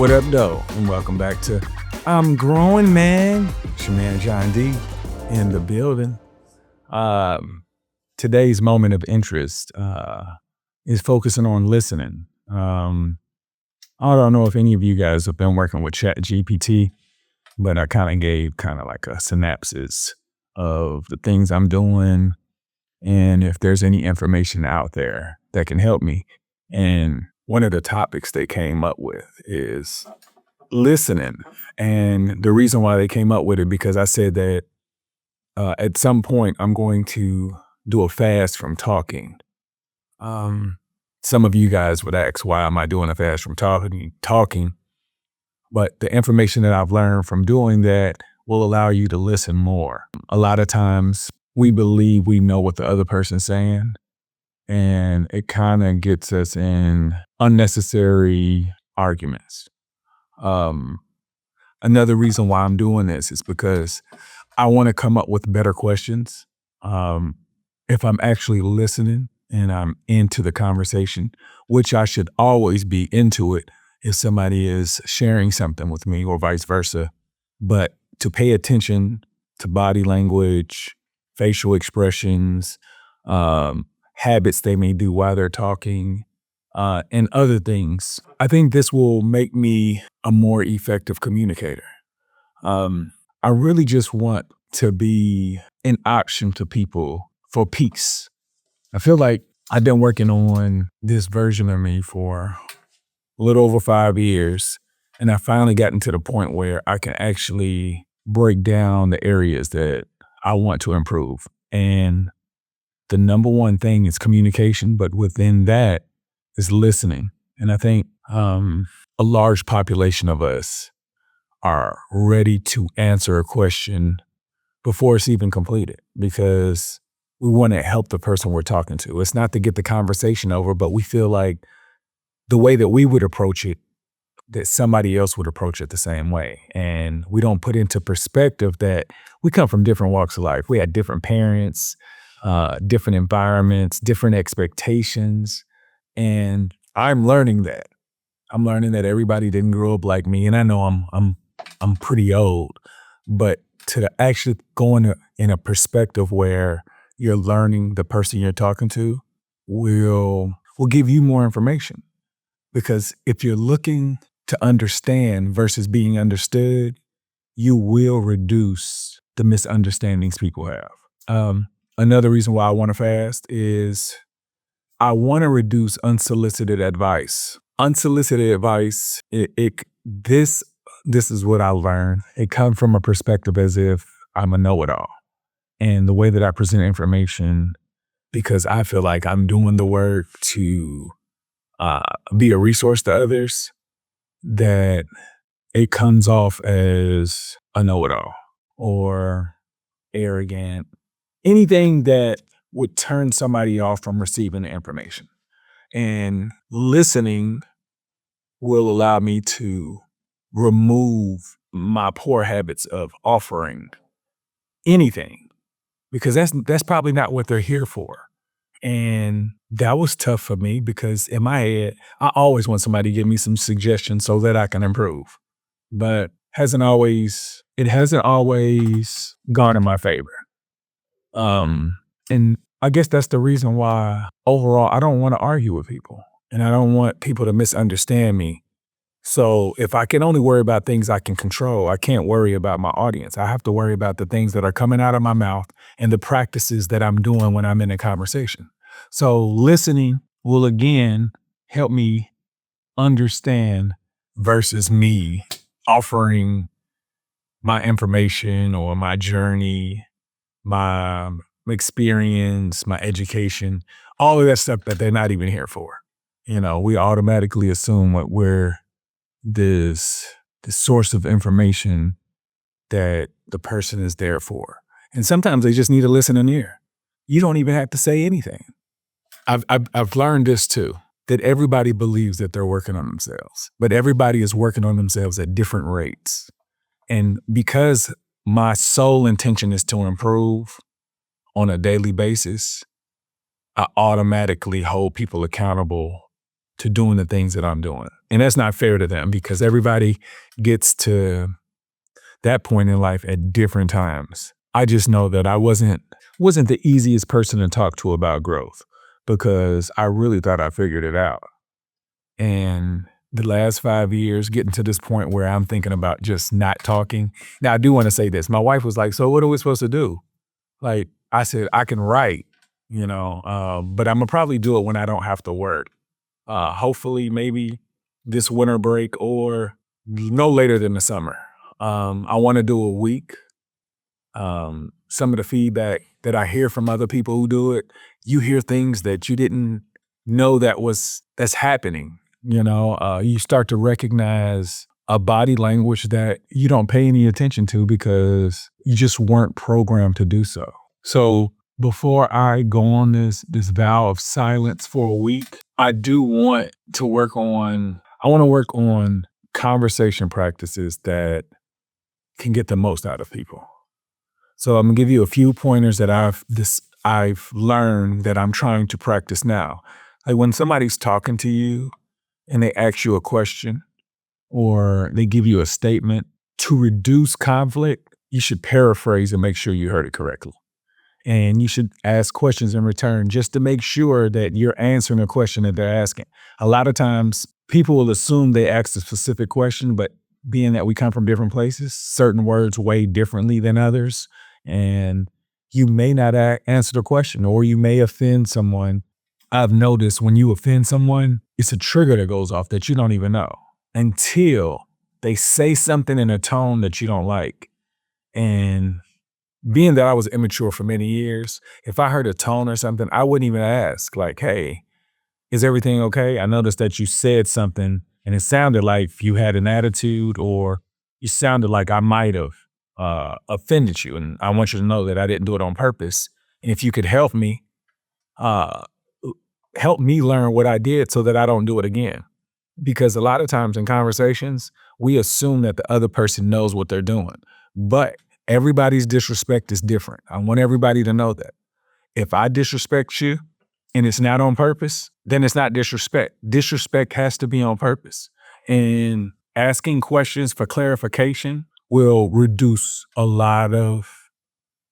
What up, though? And welcome back to I'm Growing Man. It's your man, John D, in the building. Today's moment of interest is focusing on listening. I don't know if any of you guys have been working with ChatGPT, but I kind of gave like a synopsis of the things I'm doing and if there's any information out there that can help me. And one of the topics they came up with is listening. And the reason why they came up with it, because I said that at some point I'm going to do a fast from talking. Some of you guys would ask, why am I doing a fast from talking? But the information that I've learned from doing that will allow you to listen more. A lot of times we believe we know what the other person's saying, and it kind of gets us in unnecessary arguments. Another reason why I'm doing this is because I want to come up with better questions. If I'm actually listening and I'm into the conversation, which I should always be into it if somebody is sharing something with me or vice versa, but to pay attention to body language, facial expressions, habits they may do while they're talking, and other things. I think this will make me a more effective communicator. I really just want to be an option to people for peace. I feel like I've been working on this version of me for a little over 5 years, and I finally gotten to the point where I can actually break down the areas that I want to improve. And the number one thing is communication, but within that is listening. And I think a large population of us are ready to answer a question before it's even completed, because we want to help the person we're talking to. It's not to get the conversation over, but we feel like the way that we would approach it, that somebody else would approach it the same way. And we don't put into perspective that we come from different walks of life. We had different parents, different environments, different expectations. And I'm learning that. I'm learning that everybody didn't grow up like me. And I know I'm pretty old, but to actually go in a perspective where you're learning the person you're talking to will give you more information. Because if you're looking to understand versus being understood, you will reduce the misunderstandings people have. Another reason why I want to fast is I want to reduce unsolicited advice. Unsolicited advice, this is what I learned. It comes from a perspective as if I'm a know-it-all. And the way that I present information, because I feel like I'm doing the work to be a resource to others, that it comes off as a know-it-all or arrogant, anything that would turn somebody off from receiving the information. And listening will allow me to remove my poor habits of offering anything, because that's probably not what they're here for. And that was tough for me, because in my head, I always want somebody to give me some suggestions so that I can improve. But it hasn't always gone in my favor. And I guess that's the reason why overall I don't want to argue with people, and I don't want people to misunderstand me. So if I can only worry about things I can control, I can't worry about my audience. I have to worry about the things that are coming out of my mouth and the practices that I'm doing when I'm in a conversation. So listening will again help me understand versus me offering my information or my journey, my experience, my education, all of that stuff that they're not even here for. We automatically assume what we're this source of information that the person is there for. And sometimes they just need a listening ear. You don't even have to say anything. I've learned this too, that everybody believes that they're working on themselves, but everybody is working on themselves at different rates. And because my sole intention is to improve on a daily basis, I automatically hold people accountable to doing the things that I'm doing. And that's not fair to them because everybody gets to that point in life at different times. I just know that I wasn't the easiest person to talk to about growth because I really thought I figured it out. And the last 5 years, getting to this point where I'm thinking about just not talking. Now, I do want to say this. My wife was like, "So what are we supposed to do?" Like, I said, "I can write, but I'm gonna probably do it when I don't have to work. Hopefully, maybe this winter break or no later than the summer. I want to do a week. Some of the feedback that I hear from other people who do it, you hear things that you didn't know that's happening. You start to recognize a body language that you don't pay any attention to because you just weren't programmed to do so. So before I go on this vow of silence for a week, I want to work on conversation practices that can get the most out of people. So I'm gonna give you a few pointers that I've learned that I'm trying to practice now. Like when somebody's talking to you and they ask you a question or they give you a statement, to reduce conflict, you should paraphrase and make sure you heard it correctly. And you should ask questions in return just to make sure that you're answering a question that they're asking. A lot of times people will assume they asked a specific question, but being that we come from different places, certain words weigh differently than others. And you may not answer the question or you may offend someone. I've noticed when you offend someone, it's a trigger that goes off that you don't even know until they say something in a tone that you don't like. And being that I was immature for many years, if I heard a tone or something, I wouldn't even ask, like, "Hey, is everything okay? I noticed that you said something and it sounded like you had an attitude or you sounded like I might have offended you. And I want you to know that I didn't do it on purpose. And if you could uh, help me learn what I did so that I don't do it again." Because a lot of times in conversations, we assume that the other person knows what they're doing. But everybody's disrespect is different. I want everybody to know that. If I disrespect you and it's not on purpose, then it's not disrespect. Disrespect has to be on purpose. And asking questions for clarification will reduce a lot of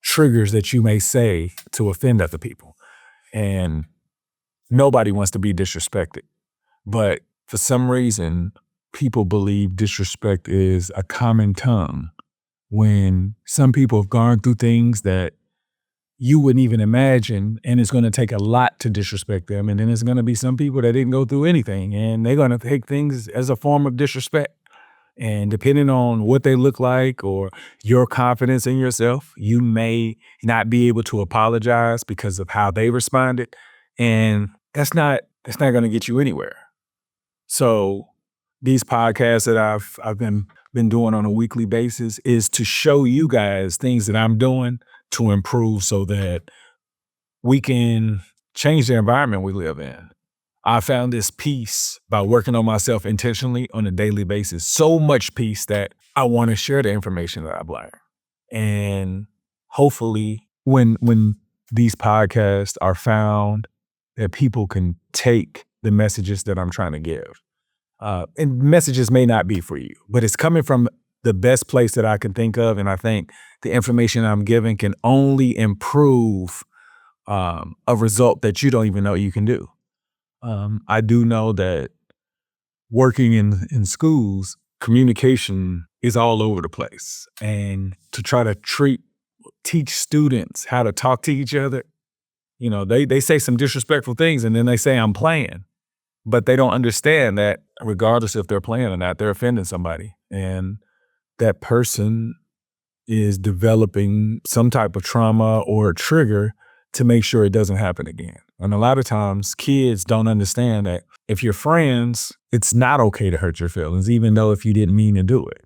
triggers that you may say to offend other people. And nobody wants to be disrespected. But for some reason, people believe disrespect is a common tongue when some people have gone through things that you wouldn't even imagine, and it's going to take a lot to disrespect them. And then there's going to be some people that didn't go through anything, and they're going to take things as a form of disrespect. And depending on what they look like or your confidence in yourself, you may not be able to apologize because of how they responded. And that's not going to get you anywhere. So these podcasts that I've been doing on a weekly basis is to show you guys things that I'm doing to improve so that we can change the environment we live in. I found this peace by working on myself intentionally on a daily basis. So much peace that I want to share the information that I've learned. And hopefully when these podcasts are found, that people can take the messages that I'm trying to give. And messages may not be for you, but it's coming from the best place that I can think of. And I think the information I'm giving can only improve a result that you don't even know you can do. I do know that working in schools, communication is all over the place. And to try to teach students how to talk to each other, they say some disrespectful things and then they say I'm playing. But they don't understand that regardless if they're playing or not, they're offending somebody. And that person is developing some type of trauma or a trigger to make sure it doesn't happen again. And a lot of times kids don't understand that if you're friends, it's not okay to hurt your feelings, even though if you didn't mean to do it.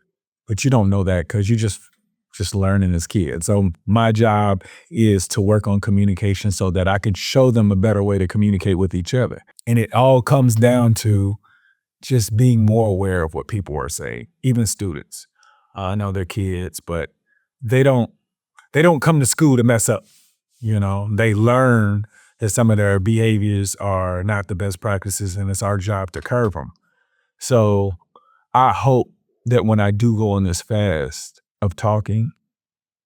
But you don't know that because you just learning as kids. So my job is to work on communication so that I can show them a better way to communicate with each other. And it all comes down to just being more aware of what people are saying, even students. I know they're kids, but they don't come to school to mess up. They learn that some of their behaviors are not the best practices and it's our job to curb them. So I hope that when I do go on this fast of talking,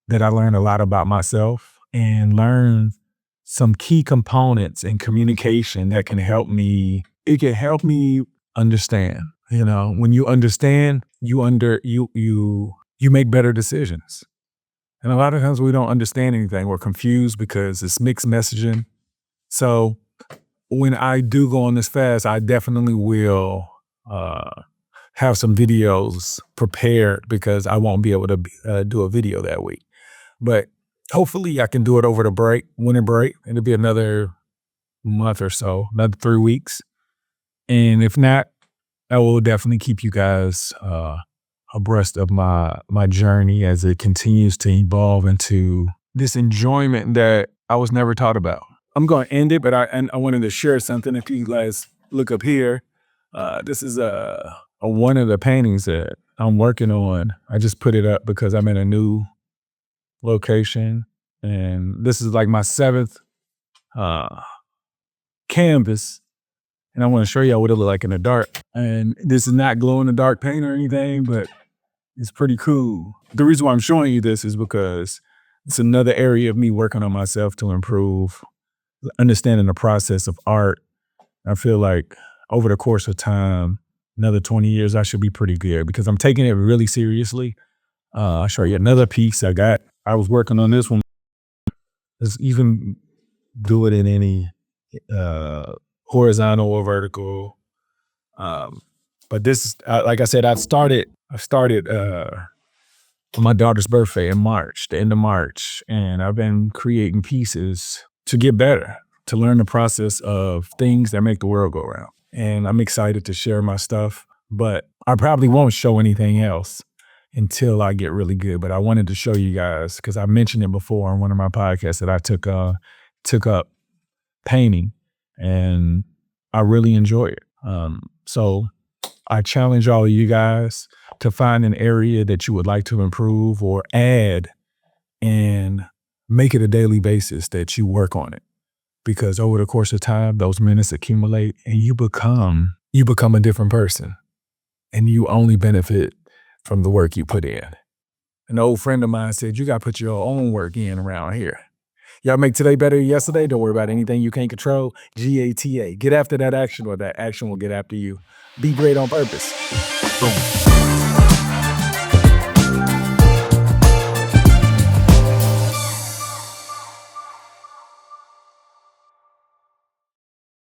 that I learn a lot about myself and learn some key components in communication that can help me. It can help me understand. You know, when you understand, you make better decisions. And a lot of times we don't understand anything. We're confused because it's mixed messaging. So when I do go on this fast, I definitely will have some videos prepared because I won't be able to do a video that week. But hopefully I can do it over the winter break. It'll be another month or so, another 3 weeks. And if not, I will definitely keep you guys abreast of my journey as it continues to evolve into this enjoyment that I was never taught about. I'm going to end it, but I wanted to share something. If you guys look up here, this is a one of the paintings that I'm working on. I just put it up because I'm in a new location, and this is like my 7th canvas, and I want to show y'all what it look like in the dark. And this is not glow in the dark paint or anything, but it's pretty cool. The reason why I'm showing you this is because it's another area of me working on myself to improve, understanding the process of art. I feel like over the course of time, another 20 years, I should be pretty good because I'm taking it really seriously. I'll show you another piece I got. I was working on this one. Let's even do it in any horizontal or vertical. But this is, like I said, I started for my daughter's birthday in March, the end of March, and I've been creating pieces to get better, to learn the process of things that make the world go round. And I'm excited to share my stuff, but I probably won't show anything else until I get really good. But I wanted to show you guys, because I mentioned it before on one of my podcasts, that I took up painting, and I really enjoy it. So I challenge all of you guys to find an area that you would like to improve or add, and make it a daily basis that you work on it. Because over the course of time, those minutes accumulate and you become a different person, and you only benefit from the work you put in. An old friend of mine said, you got to put your own work in around here. Y'all make today better than yesterday. Don't worry about anything you can't control. GATA. Get after that action, or that action will get after you. Be great on purpose. Boom.